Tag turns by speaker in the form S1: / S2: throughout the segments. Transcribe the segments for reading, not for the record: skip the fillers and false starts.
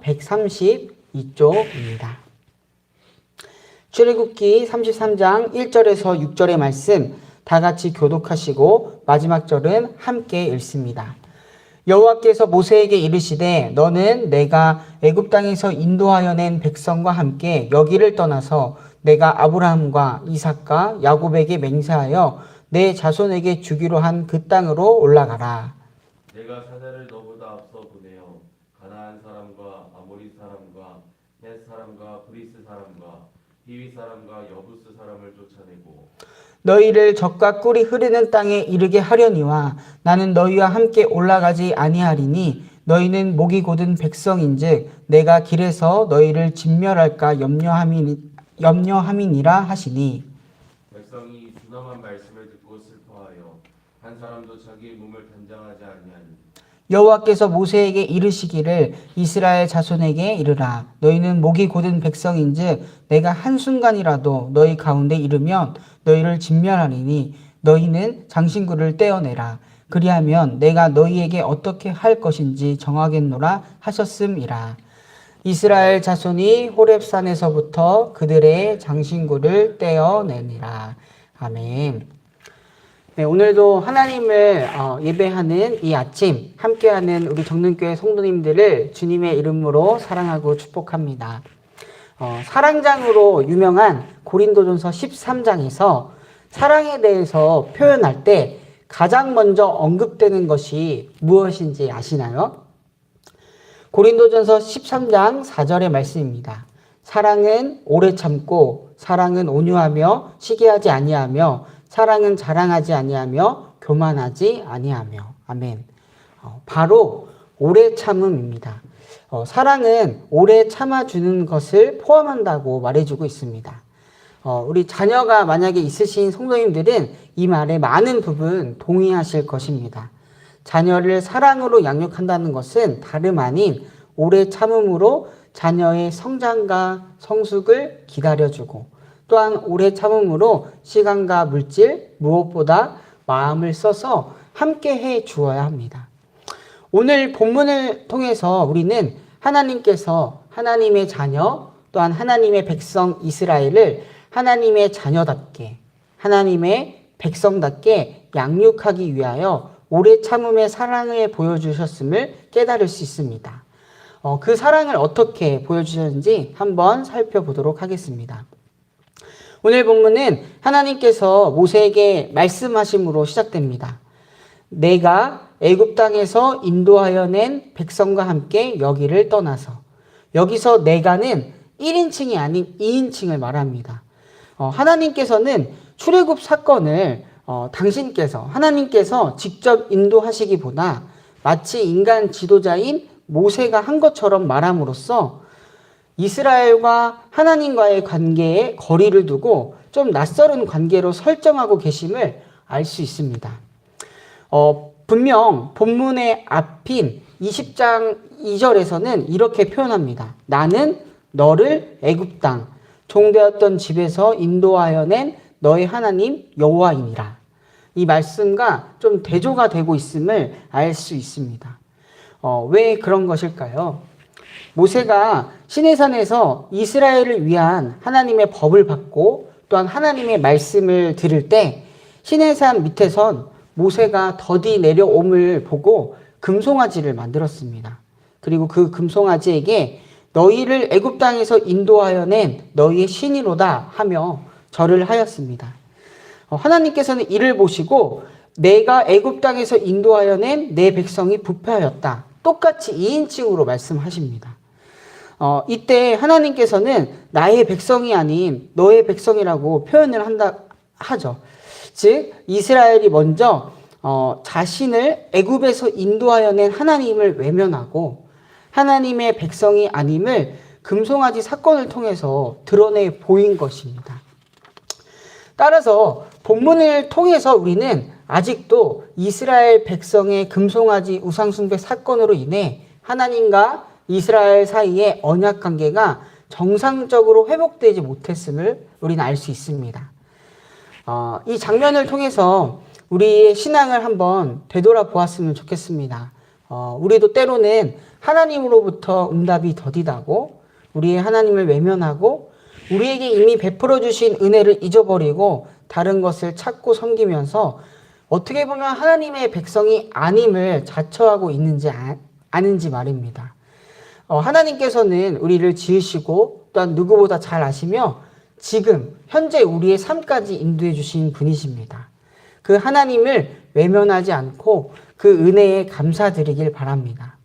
S1: 132쪽입니다. 출애굽기 33장 1절에서 6절의 말씀 다 같이 교독하시고 마지막 절은 함께 읽습니다. 여호와께서 모세에게 이르시되 너는 내가 애굽 땅에서 인도하여 낸 백성과 함께 여기를 떠나서 내가 아브라함과 이삭과 야곱에게 맹세하여 내 자손에게 주기로 한 그 땅으로 올라가라.
S2: 내가 사자를 너보다 앞서 보내어 가나안 사람과 아모리 사람과 헷 사람과 브리스 사람과 히위 사람과 여부스 사람을 쫓아내고
S1: 너희를 젖과 꿀이 흐르는 땅에 이르게 하려니와 나는 너희와 함께 올라가지 아니하리니 너희는 목이 곧은 백성인즉 내가 길에서 너희를 진멸할까 염려함이니라 하시니.
S2: 백성이 둔함한 말씀을 듣고 슬퍼하여 한 사람도 자기의 몸을 단장하지 아니하니
S1: 여호와께서 모세에게 이르시기를 이스라엘 자손에게 이르라. 너희는 목이 곧은 백성인즉 내가 한순간이라도 너희 가운데 이르면 너희를 진멸하리니 너희는 장신구를 떼어내라. 그리하면 내가 너희에게 어떻게 할 것인지 정하겠노라 하셨음이라. 이스라엘 자손이 호렙산에서부터 그들의 장신구를 떼어내니라. 아멘. 네, 오늘도 하나님을 예배하는 이 아침 함께하는 우리 정릉교회 성도님들을 주님의 이름으로 사랑하고 축복합니다. 사랑장으로 유명한 고린도전서 13장에서 사랑에 대해서 표현할 때 가장 먼저 언급되는 것이 무엇인지 아시나요? 고린도전서 13장 4절의 말씀입니다. 사랑은 오래 참고 사랑은 온유하며 시기하지 아니하며 사랑은 자랑하지 아니하며 교만하지 아니하며. 아멘. 바로 오래 참음입니다. 사랑은 오래 참아주는 것을 포함한다고 말해주고 있습니다. 우리 자녀가 만약에 있으신 성도님들은 이 말에 많은 부분 동의하실 것입니다. 자녀를 사랑으로 양육한다는 것은 다름 아닌 오래 참음으로 자녀의 성장과 성숙을 기다려주고 또한 오래 참음으로 시간과 물질 무엇보다 마음을 써서 함께 해 주어야 합니다. 오늘 본문을 통해서 우리는 하나님께서 하나님의 자녀 또한 하나님의 백성 이스라엘을 하나님의 자녀답게 하나님의 백성답게 양육하기 위하여 오래 참음의 사랑을 보여주셨음을 깨달을 수 있습니다. 그 사랑을 어떻게 보여주셨는지 한번 살펴보도록 하겠습니다. 오늘 본문은 하나님께서 모세에게 말씀하심으로 시작됩니다. 내가 애굽 땅에서 인도하여 낸 백성과 함께 여기를 떠나서, 여기서 내가는 1인칭이 아닌 2인칭을 말합니다. 하나님께서는 출애굽 사건을 하나님께서 직접 인도하시기보다 마치 인간 지도자인 모세가 한 것처럼 말함으로써 이스라엘과 하나님과의 관계에 거리를 두고 좀 낯설은 관계로 설정하고 계심을 알 수 있습니다. 분명 본문의 앞인 20장 2절에서는 이렇게 표현합니다. 나는 너를 애굽 땅 종되었던 집에서 인도하여 낸 너의 하나님 여호와이니라. 이 말씀과 좀 대조가 되고 있음을 알 수 있습니다. 왜 그런 것일까요? 모세가 시내산에서 이스라엘을 위한 하나님의 법을 받고 또한 하나님의 말씀을 들을 때 시내산 밑에선 모세가 더디 내려옴을 보고 금송아지를 만들었습니다. 그리고 그 금송아지에게 너희를 애굽 땅에서 인도하여 낸 너희의 신이로다 하며 절을 하였습니다. 하나님께서는 이를 보시고 내가 애굽 땅에서 인도하여 낸 내 백성이 부패하였다. 똑같이 2인칭으로 말씀하십니다. 이때 하나님께서는 나의 백성이 아닌 너의 백성이라고 표현을 하죠. 즉 이스라엘이 먼저 자신을 애굽에서 인도하여 낸 하나님을 외면하고 하나님의 백성이 아님을 금송아지 사건을 통해서 드러내 보인 것입니다. 따라서 본문을 통해서 우리는 아직도 이스라엘 백성의 금송아지 우상숭배 사건으로 인해 하나님과 이스라엘 사이의 언약 관계가 정상적으로 회복되지 못했음을 우리는 알 수 있습니다. 이 장면을 통해서 우리의 신앙을 한번 되돌아보았으면 좋겠습니다. 우리도 때로는 하나님으로부터 응답이 더디다고 우리의 하나님을 외면하고 우리에게 이미 베풀어 주신 은혜를 잊어버리고 다른 것을 찾고 섬기면서 어떻게 보면 하나님의 백성이 아님을 자처하고 있는지 아는지 말입니다. 하나님께서는 우리를 지으시고 또한 누구보다 잘 아시며 지금 현재 우리의 삶까지 인도해 주신 분이십니다. 그 하나님을 외면하지 않고 그 은혜에 감사드리길 바랍니다.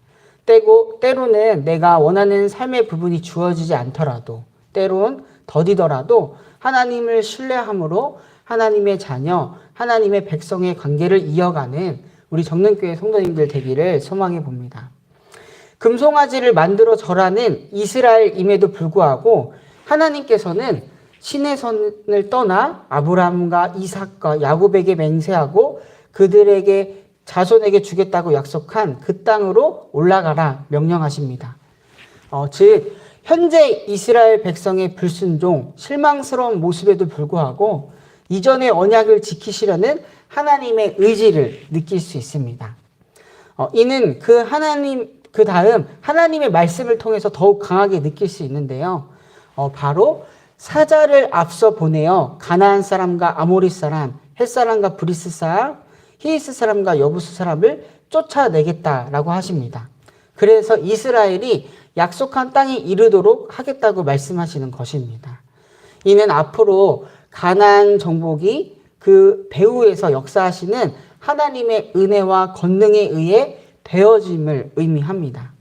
S1: 때로는 내가 원하는 삶의 부분이 주어지지 않더라도 때론 더디더라도 하나님을 신뢰함으로 하나님의 자녀, 하나님의 백성의 관계를 이어가는 우리 정릉교회 성도님들 되기를 소망해 봅니다. 금송아지를 만들어 절하는 이스라엘임에도 불구하고 하나님께서는 시내선을 떠나 아브라함과 이삭과 야곱에게 맹세하고 그들에게 자손에게 주겠다고 약속한 그 땅으로 올라가라 명령하십니다. 즉 현재 이스라엘 백성의 불순종, 실망스러운 모습에도 불구하고 이전의 언약을 지키시려는 하나님의 의지를 느낄 수 있습니다. 이는 그 다음 하나님의 말씀을 통해서 더욱 강하게 느낄 수 있는데요. 바로 사자를 앞서 보내어 가나안 사람과 아모리 사람, 헷 사람과 브리스 사람, 히스 사람과 여부스 사람을 쫓아내겠다라고 하십니다. 그래서 이스라엘이 약속한 땅에 이르도록 하겠다고 말씀하시는 것입니다. 이는 앞으로 가나안 정복이 그 배후에서 역사하시는 하나님의 은혜와 권능에 의해 되어짐을 의미합니다.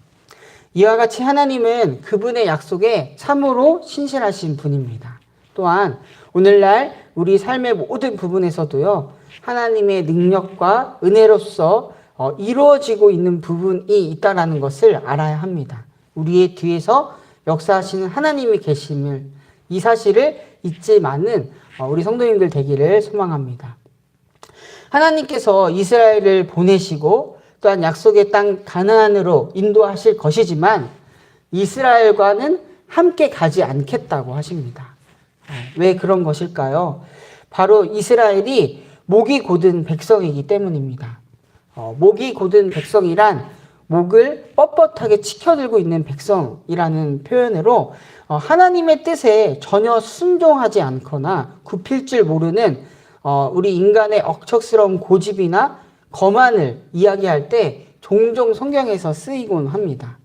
S1: 이와 같이 하나님은 그분의 약속에 참으로 신실하신 분입니다. 또한 오늘날 우리 삶의 모든 부분에서도요, 하나님의 능력과 은혜로서 이루어지고 있는 부분이 있다는 것을 알아야 합니다. 우리의 뒤에서 역사하시는 하나님이 계심을, 이 사실을 잊지 마는 우리 성도님들 되기를 소망합니다. 하나님께서 이스라엘을 보내시고 또한 약속의 땅 가나안으로 인도하실 것이지만 이스라엘과는 함께 가지 않겠다고 하십니다. 왜 그런 것일까요? 바로 이스라엘이 목이 곧은 백성이기 때문입니다. 목이 곧은 백성이란 목을 뻣뻣하게 치켜들고 있는 백성이라는 표현으로 하나님의 뜻에 전혀 순종하지 않거나 굽힐 줄 모르는 우리 인간의 억척스러운 고집이나 거만을 이야기할 때 종종 성경에서 쓰이곤 합니다.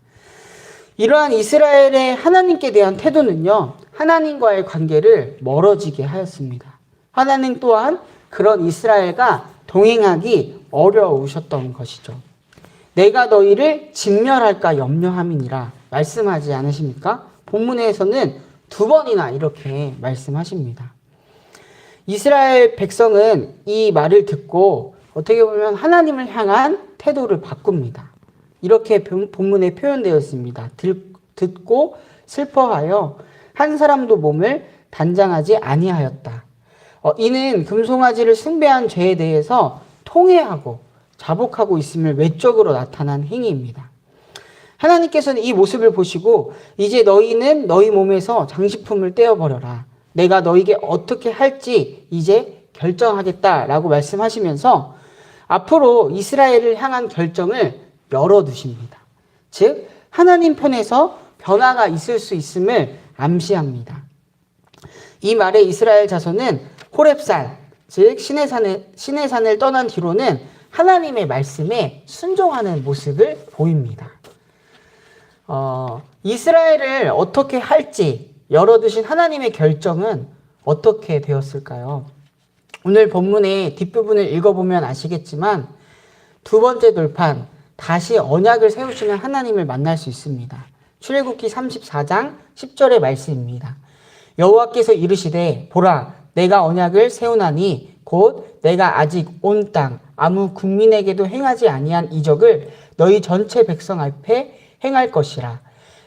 S1: 이러한 이스라엘의 하나님께 대한 태도는요, 하나님과의 관계를 멀어지게 하였습니다. 하나님 또한 그런 이스라엘과 동행하기 어려우셨던 것이죠. 내가 너희를 진멸할까 염려함이니라 말씀하지 않으십니까? 본문에서는 2번이나 이렇게 말씀하십니다. 이스라엘 백성은 이 말을 듣고 어떻게 보면 하나님을 향한 태도를 바꿉니다. 이렇게 본문에 표현되어 있습니다. 듣고 슬퍼하여 한 사람도 몸을 단장하지 아니하였다. 이는 금송아지를 숭배한 죄에 대해서 통회하고 자복하고 있음을 외적으로 나타난 행위입니다. 하나님께서는 이 모습을 보시고 이제 너희는 너희 몸에서 장식품을 떼어버려라. 내가 너희에게 어떻게 할지 이제 결정하겠다라고 말씀하시면서 앞으로 이스라엘을 향한 결정을 열어두십니다. 즉 하나님 편에서 변화가 있을 수 있음을 암시합니다. 이 말에 이스라엘 자손은 호렙산, 즉 시내산을 떠난 뒤로는 하나님의 말씀에 순종하는 모습을 보입니다. 이스라엘을 어떻게 할지 열어두신 하나님의 결정은 어떻게 되었을까요? 오늘 본문의 뒷부분을 읽어보면 아시겠지만 2번째 돌판, 다시 언약을 세우시는 하나님을 만날 수 있습니다. 출애굽기 34장 10절의 말씀입니다. 여호와께서 이르시되 보라 내가 언약을 세우나니 곧 내가 아직 온 땅 아무 국민에게도 행하지 아니한 이적을 너희 전체 백성 앞에 행할 것이라.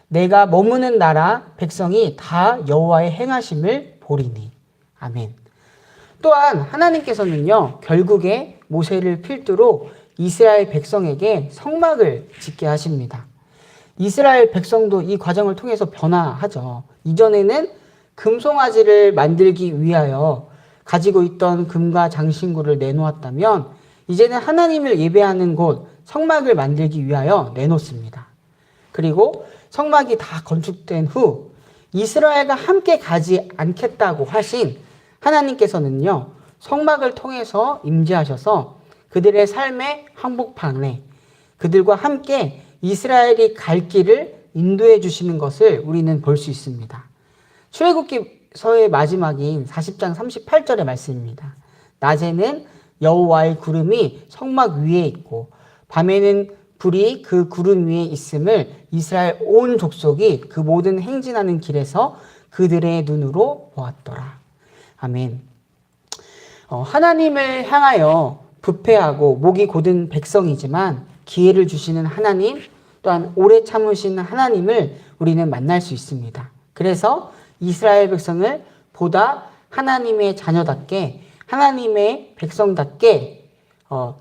S1: 내가 머무는 나라 백성이 다 여호와의 행하심을 보리니. 아멘. 또한 하나님께서는요, 결국에 모세를 필두로 이스라엘 백성에게 성막을 짓게 하십니다. 이스라엘 백성도 이 과정을 통해서 변화하죠. 이전에는 금송아지를 만들기 위하여 가지고 있던 금과 장신구를 내놓았다면 이제는 하나님을 예배하는 곳 성막을 만들기 위하여 내놓습니다. 그리고 성막이 다 건축된 후 이스라엘과 함께 가지 않겠다고 하신 하나님께서는요, 성막을 통해서 임재하셔서 그들의 삶의 항복판에 그들과 함께 이스라엘이 갈 길을 인도해 주시는 것을 우리는 볼 수 있습니다. 출애굽기서의 마지막인 40장 38절의 말씀입니다. 낮에는 여호와의 구름이 성막 위에 있고 밤에는 불이 그 구름 위에 있음을 이스라엘 온 족속이 그 모든 행진하는 길에서 그들의 눈으로 보았더라. 아멘. 하나님을 향하여 부패하고 목이 곧은 백성이지만 기회를 주시는 하나님, 또한 오래 참으시는 하나님을 우리는 만날 수 있습니다. 그래서 이스라엘 백성을 보다 하나님의 자녀답게, 하나님의 백성답게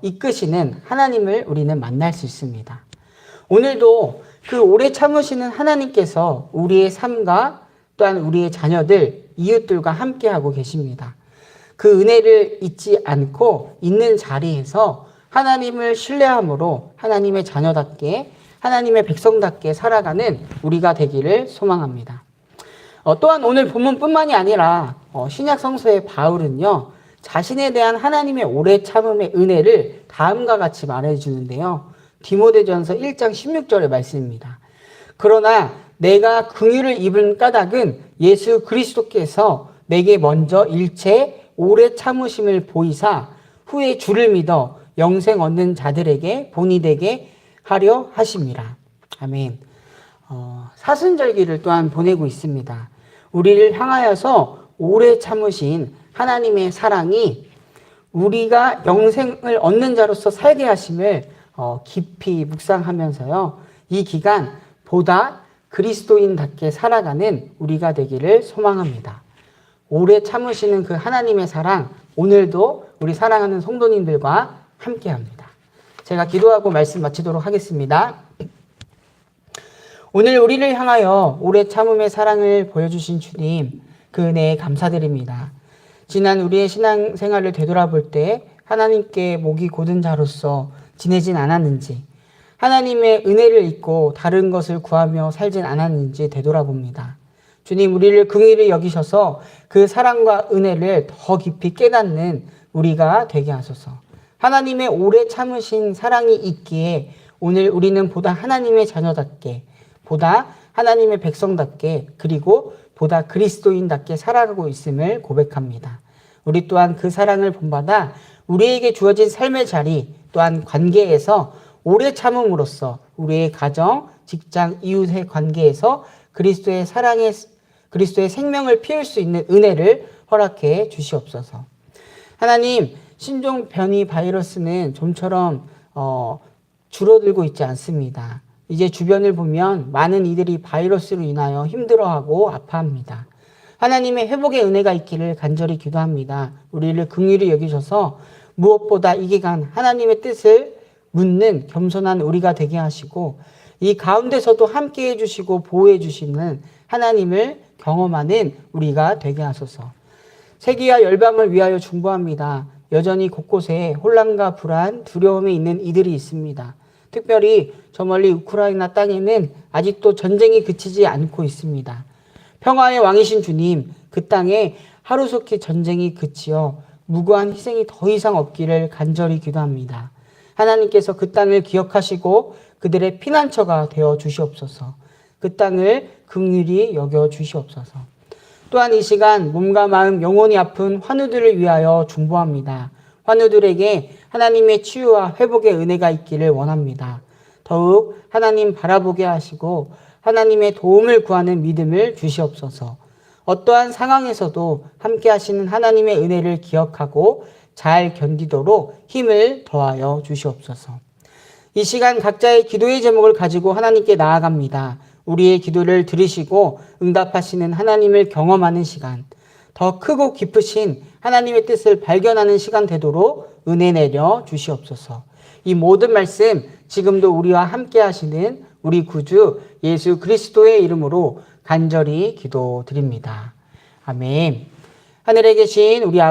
S1: 이끄시는 하나님을 우리는 만날 수 있습니다. 오늘도 그 오래 참으시는 하나님께서 우리의 삶과 또한 우리의 자녀들, 이웃들과 함께하고 계십니다. 그 은혜를 잊지 않고 있는 자리에서 하나님을 신뢰함으로 하나님의 자녀답게, 하나님의 백성답게 살아가는 우리가 되기를 소망합니다. 또한 오늘 본문뿐만이 아니라 신약 성서의 바울은요, 자신에 대한 하나님의 오래 참음의 은혜를 다음과 같이 말해주는데요. 디모데전서 1장 16절의 말씀입니다. 그러나 내가 긍휼을 입은 까닭은 예수 그리스도께서 내게 먼저 일체 오래 참으심을 보이사 후에 주를 믿어 영생 얻는 자들에게 본이 되게 하려 하심이라. 아멘. 사순절기를 또한 보내고 있습니다. 우리를 향하여서 오래 참으신 하나님의 사랑이 우리가 영생을 얻는 자로서 살게 하심을 깊이 묵상하면서요, 이 기간 보다 그리스도인답게 살아가는 우리가 되기를 소망합니다. 오래 참으시는 그 하나님의 사랑, 오늘도 우리 사랑하는 성도님들과 함께합니다. 제가 기도하고 말씀 마치도록 하겠습니다. 오늘 우리를 향하여 오래 참음의 사랑을 보여주신 주님, 그 은혜에 감사드립니다. 지난 우리의 신앙생활을 되돌아볼 때 하나님께 목이 곧은 자로서 지내진 않았는지, 하나님의 은혜를 잊고 다른 것을 구하며 살진 않았는지 되돌아봅니다. 주님, 우리를 긍휼히 여기셔서 그 사랑과 은혜를 더 깊이 깨닫는 우리가 되게 하소서. 하나님의 오래 참으신 사랑이 있기에 오늘 우리는 보다 하나님의 자녀답게, 보다 하나님의 백성답게, 그리고 보다 그리스도인답게 살아가고 있음을 고백합니다. 우리 또한 그 사랑을 본받아 우리에게 주어진 삶의 자리, 또한 관계에서 오래 참음으로써 우리의 가정, 직장, 이웃의 관계에서 그리스도의 사랑의, 그리스도의 생명을 피울 수 있는 은혜를 허락해 주시옵소서. 하나님, 신종 변이 바이러스는 좀처럼 줄어들고 있지 않습니다. 이제 주변을 보면 많은 이들이 바이러스로 인하여 힘들어하고 아파합니다. 하나님의 회복의 은혜가 있기를 간절히 기도합니다. 우리를 긍휼히 여기셔서 무엇보다 이 기간 하나님의 뜻을 묻는 겸손한 우리가 되게 하시고, 이 가운데서도 함께해 주시고 보호해 주시는 하나님을 경험하는 우리가 되게 하소서. 세계와 열방을 위하여 중보합니다. 여전히 곳곳에 혼란과 불안, 두려움이 있는 이들이 있습니다. 특별히 저 멀리 우크라이나 땅에는 아직도 전쟁이 그치지 않고 있습니다. 평화의 왕이신 주님, 그 땅에 하루속히 전쟁이 그치어 무고한 희생이 더 이상 없기를 간절히 기도합니다. 하나님께서 그 땅을 기억하시고 그들의 피난처가 되어 주시옵소서. 그 땅을 긍휼히 여겨 주시옵소서. 또한 이 시간 몸과 마음 영혼이 아픈 환우들을 위하여 중보합니다. 환우들에게 하나님의 치유와 회복의 은혜가 있기를 원합니다. 더욱 하나님 바라보게 하시고 하나님의 도움을 구하는 믿음을 주시옵소서. 어떠한 상황에서도 함께 하시는 하나님의 은혜를 기억하고 잘 견디도록 힘을 더하여 주시옵소서. 이 시간 각자의 기도의 제목을 가지고 하나님께 나아갑니다. 우리의 기도를 들으시고 응답하시는 하나님을 경험하는 시간, 더 크고 깊으신 하나님의 뜻을 발견하는 시간 되도록 은혜 내려 주시옵소서. 이 모든 말씀 지금도 우리와 함께 하시는 우리 구주 예수 그리스도의 이름으로 간절히 기도드립니다. 아멘. 하늘에 계신 우리